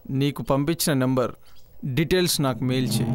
నీకు పంపించిన number details నాకు మెయిల్ చేయి.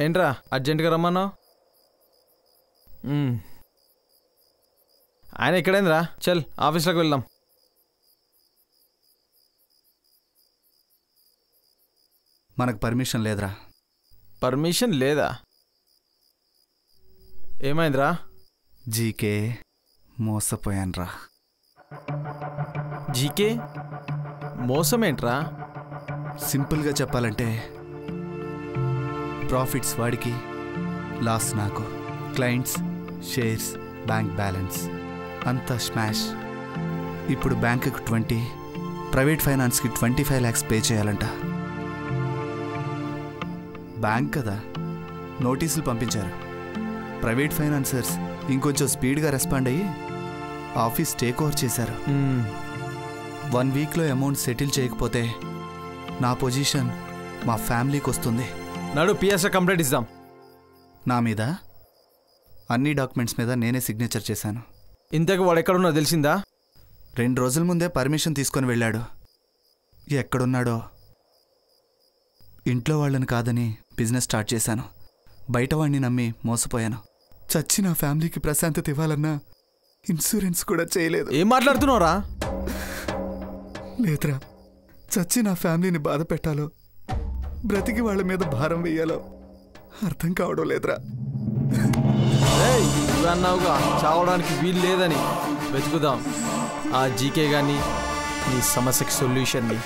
ఏంట్రా అర్జెంటుగా రమ్మన్నావు? ఆయన ఎక్కడైందిరా? చల్ ఆఫీస్లోకి వెళ్దాం. మనకు పర్మిషన్ లేదురా. పర్మిషన్ లేదా? ఏమైందిరా? జీకే మోసపోయాన్రా. జీకే మోసమేంట్రా? సింపుల్గా చెప్పాలంటే ప్రాఫిట్స్ వాడికి, లాస్ నాకు. క్లయింట్స్, షేర్స్, బ్యాంక్ బ్యాలెన్స్ అంతా స్మాష్. ఇప్పుడు బ్యాంకుకి 20, ప్రైవేట్ ఫైనాన్స్కి 25 lakhs పే చేయాలంట. బ్యాంక్ కదా, నోటీసులు పంపించారు. ప్రైవేట్ ఫైనాన్సర్స్ ఇంకొంచెం స్పీడ్గా రెస్పాండ్ అయ్యి ఆఫీస్ టేక్ ఓవర్ చేశారు. 1 weekలో అమౌంట్ సెటిల్ చేయకపోతే నా పొజిషన్ మా ఫ్యామిలీకి వస్తుంది. నాడు పిఎస్ఏ కంప్లైంట్ ఇద్దాం. నా మీద అన్ని డాక్యుమెంట్స్ మీద నేనే సిగ్నేచర్ చేశాను. ఇంతకు వాడు ఎక్కడున్నా తెలిసిందా? 2 రోజుల ముందే పర్మిషన్ తీసుకొని వెళ్ళాడు. ఎక్కడున్నాడో. ఇంట్లో వాళ్ళని కాదని బిజినెస్ స్టార్ట్ చేశాను. బయట వాడిని నమ్మి మోసపోయాను. చచ్చి నా ఫ్యామిలీకి ప్రశాంతత ఇవ్వాలన్నా ఇన్సూరెన్స్ కూడా చేయలేదు. ఏం మాట్లాడుతున్నావురా? లేదురా, చచ్చి నా ఫ్యామిలీని బాధ పెట్టాలో బ్రతికి వాళ్ళ మీద భారం వేయాలో అర్థం కావడం లేదురా. అన్నావుగా చావడానికి వీలు లేదని. వెతుకుదాం ఆ జీకే గాని నీ సమస్యకి సొల్యూషన్ని.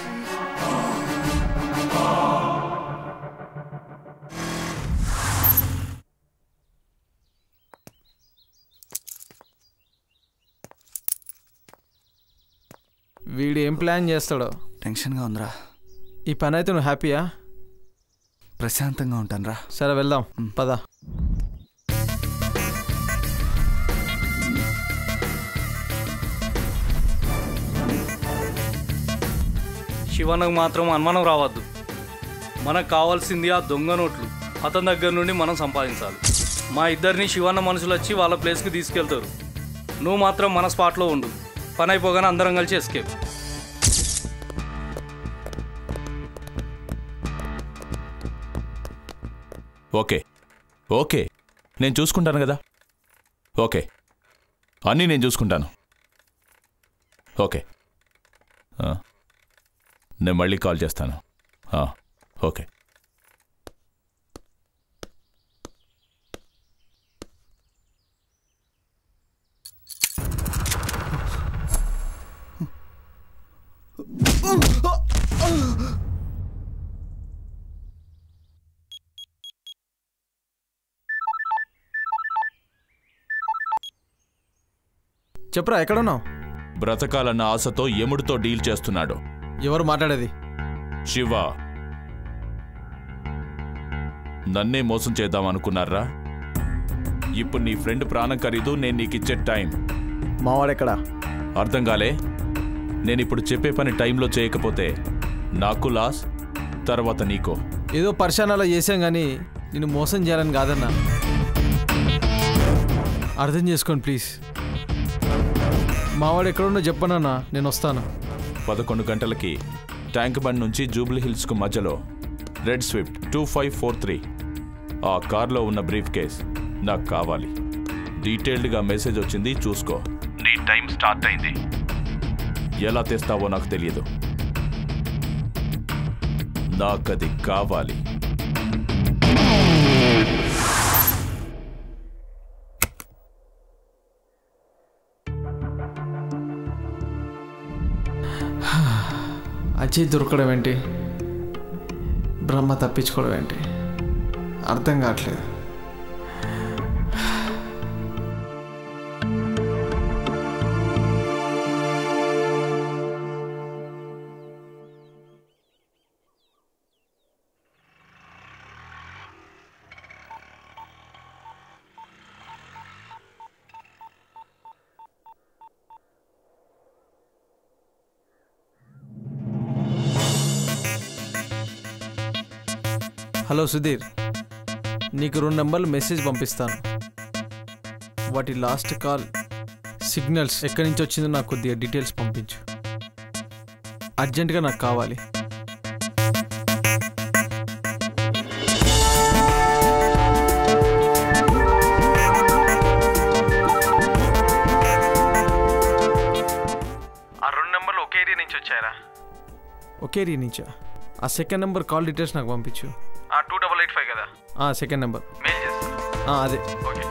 వీడు ఏం ప్లాన్ చేస్తాడో. టెన్షన్గా ఉందిరా. ఈ పని అయితే నువ్వు హ్యాపీయా? ప్రశాంతంగా ఉంటానురా. సరే వెళ్దాం పద. శివన్నకు మాత్రం అనుమానం రావద్దు. మనకు కావాల్సింది ఆ దొంగ నోట్లు. అతని దగ్గర నుండి మనం సంపాదించాలి. మా ఇద్దరిని శివన్న మనుషులు వచ్చి వాళ్ళ ప్లేస్కి తీసుకెళ్తారు. నువ్వు మాత్రం మన స్పాట్లో ఉండు. పని అయిపోగానే అందరం కలిసి ఎస్కేప్. ఓకే ఓకే, నేను చూసుకుంటాను కదా. ఓకే, అన్నీ నేను చూసుకుంటాను. ఓకే, నేను మళ్ళీ కాల్ చేస్తాను. ఓకే. చెప్పురా, ఎక్కడున్నావు? బ్రతకాలన్న ఆశతో యముడితో డీల్ చేస్తున్నాడు. ఎవరు మాట్లాడేది? శివ. నన్నే మోసం చేద్దామనుకున్నారా? ఇప్పుడు నీ ఫ్రెండ్ ప్రాణం ఖరీదు నేను నీకిచ్చే టైం. మావాడెక్కడా? అర్థం కాలే? నేనిప్పుడు చెప్పే పని టైంలో చేయకపోతే నాకు లాస్, తర్వాత నీకో. ఏదో పరిశానాలో చేసాం కానీ నిన్ను మోసం చేయాలని కాదన్నా. అర్థం చేసుకోండి ప్లీజ్. మావాడు ఎక్కడుండో చెప్పనన్నా, నేను వస్తాను. 11 గంటలకి ట్యాంక్ బండ్ నుంచి జూబ్లీ హిల్స్కు మధ్యలో రెడ్ స్విఫ్ట్ 2543 ఆ కార్లో ఉన్న బ్రీఫ్ కేస్ నాకు కావాలి. డీటెయిల్డ్గా మెసేజ్ వచ్చింది, చూసుకో. నీ టైం స్టార్ట్ అయింది. ఎలా తెస్తావో నాకు తెలియదు. నాకది కావాలి. అజయ్ దొరకడం ఏంటి, బ్రహ్మ తప్పించుకోవడం ఏంటి అర్థం కావట్లేదు. హలో సుధీర్, నీకు 2 నెంబర్లు మెసేజ్ పంపిస్తాను. వాటి లాస్ట్ కాల్ సిగ్నల్స్ ఎక్కడి నుంచి వచ్చిందో నాకు కొద్దిగా డీటెయిల్స్ పంపించు. అర్జెంటుగా నాకు కావాలి. ఆ 2 నెంబర్లు ఒకే ఏరియా నుంచి వచ్చాయరా? ఒకే ఏరియా నుంచా? ఆ సెకండ్ నెంబర్ కాల్ డీటెయిల్స్ నాకు పంపించు. 2885 కదా? సెకండ్ నెంబర్ మెయిల్ చేస్తా. అదే. ఓకే.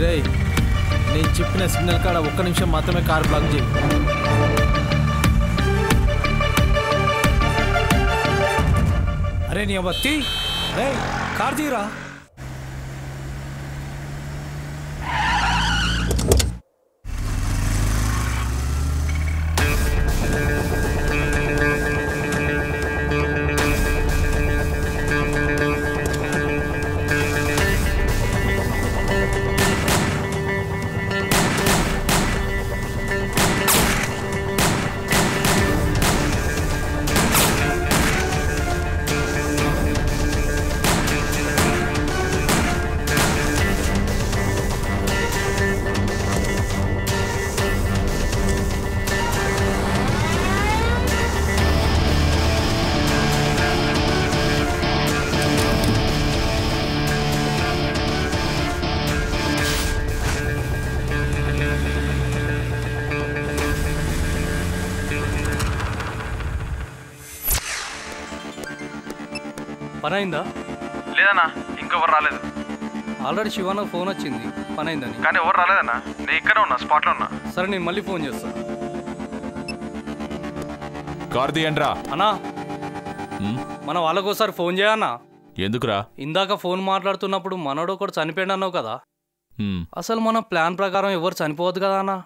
రేయ్, నేను చెప్పిన సిగ్నల్ కాడ 1 నిమిషం మాత్రమే కార్ బ్లాక్ చేయి. అరే నీ బత్తి, రే కార్ తీరా. పని అయిందా? లేదన్నా, ఇంకెవరు రాలేదు. ఆల్రెడీ శివాన ఫోన్ వచ్చింది పని అయిందని, కానీ ఎవరు రాలేదన్నా. నేను ఇక్కడే ఉన్నా, స్పాట్లో ఉన్నా. సరే నేను మళ్ళీ ఫోన్ చేస్తా. కార్ తీయండిరా. అన్నా, మన వాళ్ళకోసారి ఫోన్ చేయన్నా. ఎందుకురా? ఇందాక ఫోన్ మాట్లాడుతున్నప్పుడు మనోడు ఒకటి చనిపోయాడు అన్నావు కదా. అసలు మన ప్లాన్ ప్రకారం ఎవరు చనిపోవద్దు కదా అన్నా.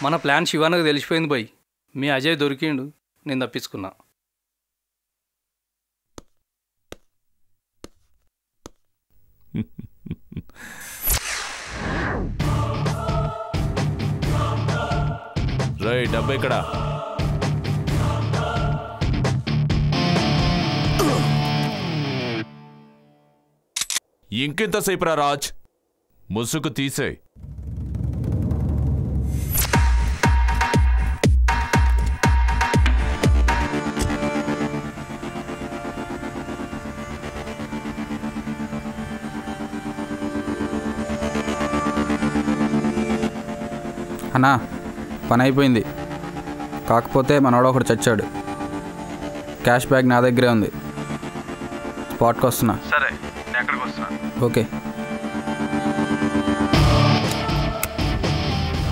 మన ప్లాన్ శివానకు తెలిసిపోయింది భయ్. మీ అజయ్ దొరికిండు, నేను తప్పించుకున్నా. రేయ్ డబ్బు ఎక్కడా? ఇంకెంతసేపు రా రాజ్, ముసుగు తీసేయ్. అన్నా పని అయిపోయింది, కాకపోతే మనోడు ఒకడు చచ్చాడు. క్యాష్ బ్యాగ్ నా దగ్గరే ఉంది, స్పాట్కి వస్తున్నా. సరే నేను ఎక్కడికి వస్తున్నా. ఓకే.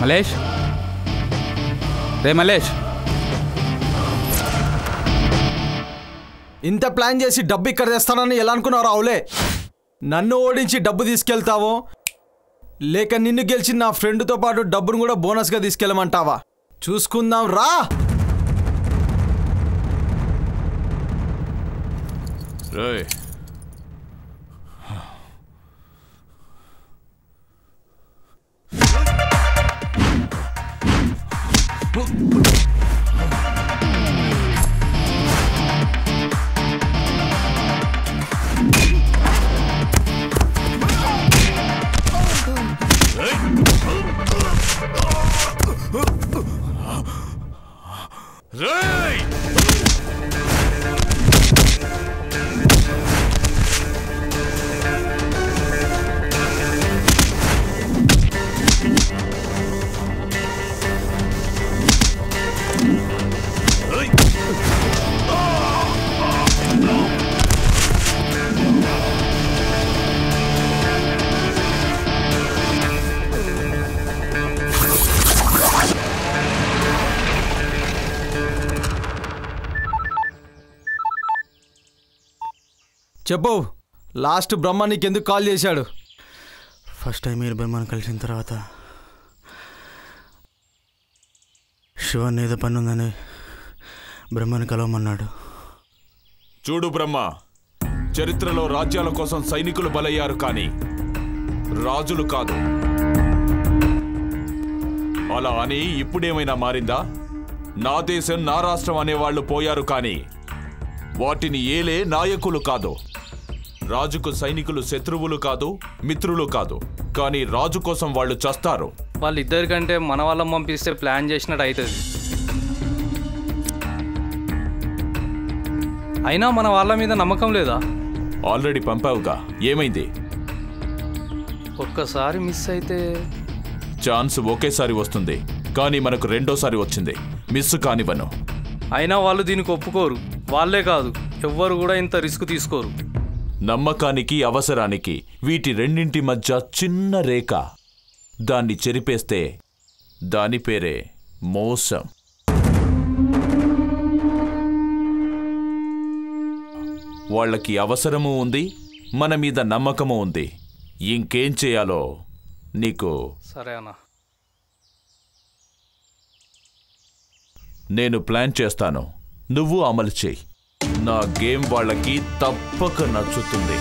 మలేష్, రే మలేష్, ఇంత ప్లాన్ చేసి డబ్బు ఇక్కడ తెస్తానని ఎలా అనుకున్నావు రావులే? నన్ను ఓడించి డబ్బు తీసుకెళ్తావో లేక నిన్ను గెలిచి నా ఫ్రెండ్తో పాటు డబ్బును కూడా బోనస్గా తీసుకెళ్ళమంటావా? చూసుకుందాం రా. రేయ్ రేయ్ చెప్పు, లాస్ట్ బ్రహ్మ నీకెందుకు కాల్ చేశాడు? ఫస్ట్ టైం మీరు బ్రహ్మను కలిసిన తర్వాత శివన్ ఏదో పని ఉందని బ్రహ్మని కలవమన్నాడు. చూడు బ్రహ్మ, చరిత్రలో రాజ్యాల కోసం సైనికులు బలయ్యారు కానీ రాజులు కాదు. అలా అని ఇప్పుడేమైనా మారిందా? నా దేశం నా రాష్ట్రం అనేవాళ్లు పోయారు కానీ వాటిని ఏలే నాయకులు కాదు. రాజుకు సైనికులు శత్రువులు కాదు, మిత్రులు కాదు, కానీ రాజు కోసం వాళ్ళు చస్తారు. వాళ్ళిద్దరికంటే మన వాళ్ళని పంపిస్తే ప్లాన్ చేసినట్టు అవుతుంది. అయినా మన వాళ్ళ మీద నమ్మకం లేదా? ఆల్రెడీ పంపావుగా, ఏమైంది? ఒక్కసారి మిస్ అయితే ఛాన్స్ ఒకేసారి వస్తుంది, కానీ మనకు రెండోసారి వచ్చింది. మిస్ కానివ్వను. అయినా వాళ్ళు దీనికి ఒప్పుకోరు. వాళ్ళే కాదు, ఎవ్వరు కూడా ఇంత రిస్క్ తీసుకోరు. నమ్మకానికి అవసరానికి వీటి రెండింటి మధ్య చిన్న రేఖ, దాన్ని చెరిపేస్తే దాని పేరే మోసం. వాళ్ళకి అవసరము ఉంది, మన మీద నమ్మకము ఉంది. ఇంకేం చేయాలో నీకు సరే అన్నా. నేను ప్లాన్ చేస్తాను, నువ్వు అమలు చేయి. నా గేమ్ వాళ్ళకి తప్పక నచ్చుతుంది.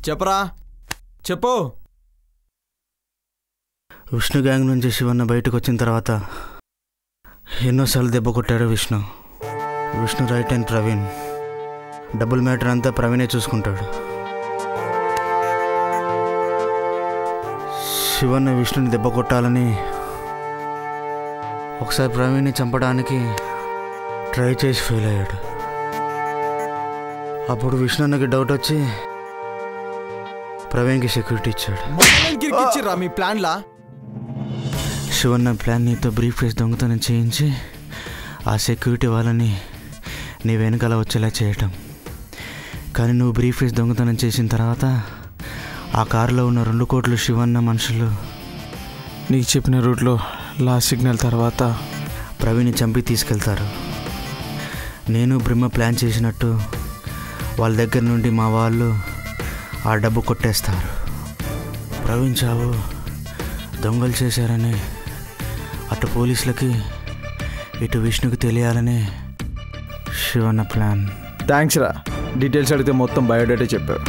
చెప్పరా, చెప్పు. విష్ణు గ్యాంగ్ నుంచి శివన్న బయటకు వచ్చిన తర్వాత ఎన్నోసార్లు దెబ్బ కొట్టాడు Vishnu. Vishnu right hand Praveen. Double matter అంతా ప్రవీణే చూసుకుంటాడు. శివన్న విష్ణుని దెబ్బ కొట్టాలని ఒకసారి ప్రవీణ్ని చంపడానికి ట్రై చేసి ఫెయిల్ అయ్యాడు. అప్పుడు విష్ణున్నకి డౌట్ వచ్చి ప్రవీణ్కి సెక్యూరిటీ ఇచ్చాడు. మీ ప్లాన్లా శివన్న ప్లాన్ నీతో బ్రీఫ్ కేస్ దొంగతనం చేయించి ఆ సెక్యూరిటీ వాళ్ళని నీ వెనకాల వచ్చేలా చేయటం. కానీ నువ్వు బ్రీఫ్ కేస్ దొంగతనం చేసిన తర్వాత ఆ కారులో ఉన్న 2 కోట్లు శివన్న మనుషులు నీకు చెప్పిన రూట్లో లాస్ట్ సిగ్నల్ తర్వాత ప్రవీణ్ని చంపి తీసుకెళ్తారు. నేను బ్రహ్మ ప్లాన్ చేసినట్టు వాళ్ళ దగ్గర నుండి మా వాళ్ళు ఆ డబ్బు కొట్టేస్తారు. ప్రవీణ్ చావు దొంగలు చేశారని అటు పోలీసులకి ఇటు విష్ణుకి తెలియాలని శివన్న ప్లాన్. థ్యాంక్స్ రా, డీటెయిల్స్ అడిగితే మొత్తం బయోడేటా చెప్పావు.